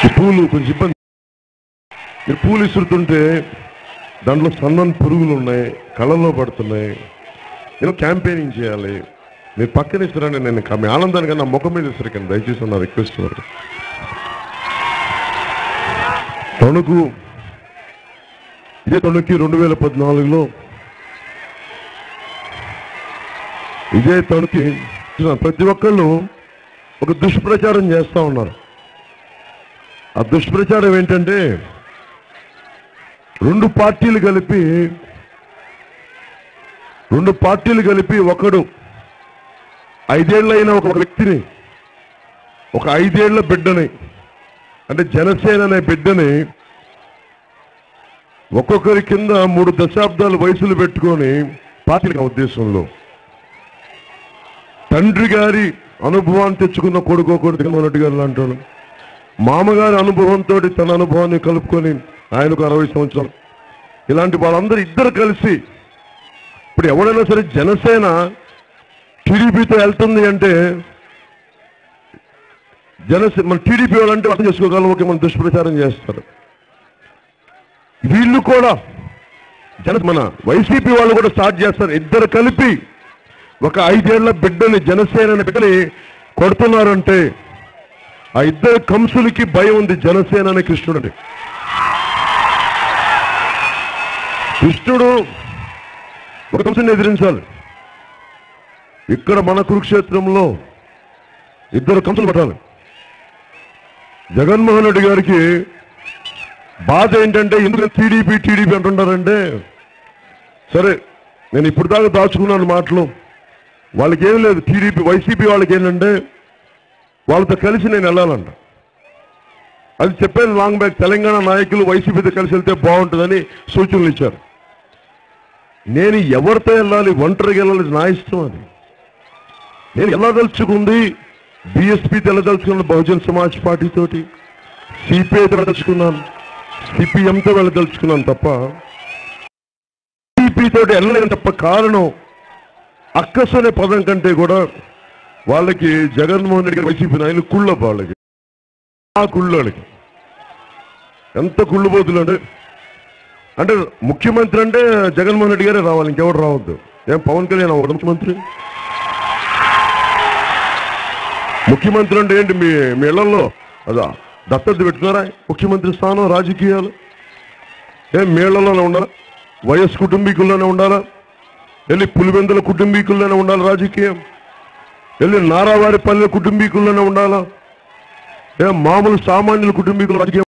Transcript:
ఈ పూలు కొంచెం ఇబ్బంది. మీరు పూలు ఇసురుతుంటే దాంట్లో సన్నని పురుగులు ఉన్నాయి, కళ్ళల్లో పడుతున్నాయి. నేను క్యాంపెయినింగ్ చేయాలి. మీరు పక్కన ఇస్తారని నేను మీ ఆనందానికి నా ముఖం మీద ఇస్తాను. దయచేసి నా రిక్వెస్ట్ వరకు తణుకు, ఇదే తణుకి 2014లో ఇదే తణుకి ప్రతి ఒక్కళ్ళు ఒక దుష్ప్రచారం చేస్తూ ఉన్నారు. ఆ దుష్ప్రచారం ఏంటంటే రెండు పార్టీలు కలిపి ఒకడు 5 ఏళ్ళైన ఒక వ్యక్తిని, ఒక 5 ఏళ్ల బిడ్డని, అంటే జనసేన అనే బిడ్డని ఒక్కొక్కరి కింద 3 దశాబ్దాల వయసులు పెట్టుకొని పార్టీల ఉద్దేశంలో తండ్రి గారి అనుభవాన్ని తెచ్చుకున్న కొడుకు జగన్మోహన్ రెడ్డి గారు లాంటి వాళ్ళు, మామగారి అనుభవంతో తన అనుభవాన్ని కలుపుకొని ఆయనకు 60 సంవత్సరాలు, ఇలాంటి వాళ్ళందరూ ఇద్దరు కలిసి ఇప్పుడు ఎవరైనా సరే జనసేన టీడీపీతో వెళ్తుంది అంటే మన టీడీపీ వాళ్ళంటే అర్థం చేసుకోగలం. ఓకే, మనం దుష్ప్రచారం చేస్తారు. వీళ్ళు కూడా మన వైసీపీ వాళ్ళు కూడా స్టార్ట్ చేస్తారు. ఇద్దరు కలిపి ఒక 5 ఏళ్ల బిడ్డని, జనసేన బిడ్డని కొడుతున్నారంటే ఆ ఇద్దరు కంసులకి భయం ఉంది. జనసేన అనే కృష్ణుడని. కృష్ణుడు ఒక కంసుని ఎదిరించాలి. ఇక్కడ మన కురుక్షేత్రంలో ఇద్దరు కంసులు పట్టాలి. జగన్మోహన్ రెడ్డి గారికి బాధ ఏంటంటే ఎందుకు టీడీపీ అంటుంటారంటే, సరే నేను ఇప్పుడు దాకా దాచుకున్నాను మాటలు. వాళ్ళకి ఏం లేదు, టీడీపీ వైసీపీ వాళ్ళకి ఏంటంటే వాళ్ళతో కలిసి నేను వెళ్ళాలంట. అది చెప్పాను లాంగ్ బ్యాక్. తెలంగాణ నాయకులు వైసీపీతో కలిసి వెళ్తే బాగుంటుందని సూచనలు ఇచ్చారు. నేను ఎవరితో వెళ్ళాలి, ఒంటరిగా వెళ్ళాలి, నా ఇష్టం. అది నేను వెళ్ళదలుచుకుంది బీఎస్పీతో వెళ్ళదలుచుకున్నాను, బహుజన్ సమాజ్ పార్టీ తోటి, సిపిఐతో వెళ్ళదలుచుకున్నాను, సిపిఎంతో వెళ్ళదలుచుకున్నాను తప్ప టీడీపీతో వెళ్ళలేను తప్ప. కారణం అక్కసు అనే పదం కంటే కూడా వాళ్ళకి జగన్మోహన్ రెడ్డి వైసీపీ నాయకులు కుళ్ళ. వాళ్ళకి ఆ కుళ్ళకి ఎంత కుళ్ళుబోతులు అంటే ముఖ్యమంత్రి అంటే జగన్మోహన్ రెడ్డి గారే రావాలి, ఇంకెవరు రావద్దు. ఏం పవన్ కళ్యాణ్ అవ్వదు ముఖ్యమంత్రి అంటే ఏంటి? మీ ఇళ్లలో అదా దత్తత పెట్టుకున్నారా ముఖ్యమంత్రి స్థానం? రాజకీయాలు ఏం మీ ఇళ్లలోనే ఉండాలా? వైఎస్ కుటుంబీకుల్లోనే ఉండాలా? వెళ్ళి పులివెందుల కుటుంబీకుల్లోనే ఉండాలి రాజకీయం? వెళ్ళి నారావారిపల్లె కుటుంబీకుల్లోనే ఉండాలా? ఏం మామూలు సామాన్యుల కుటుంబీకుల రాజకీయం?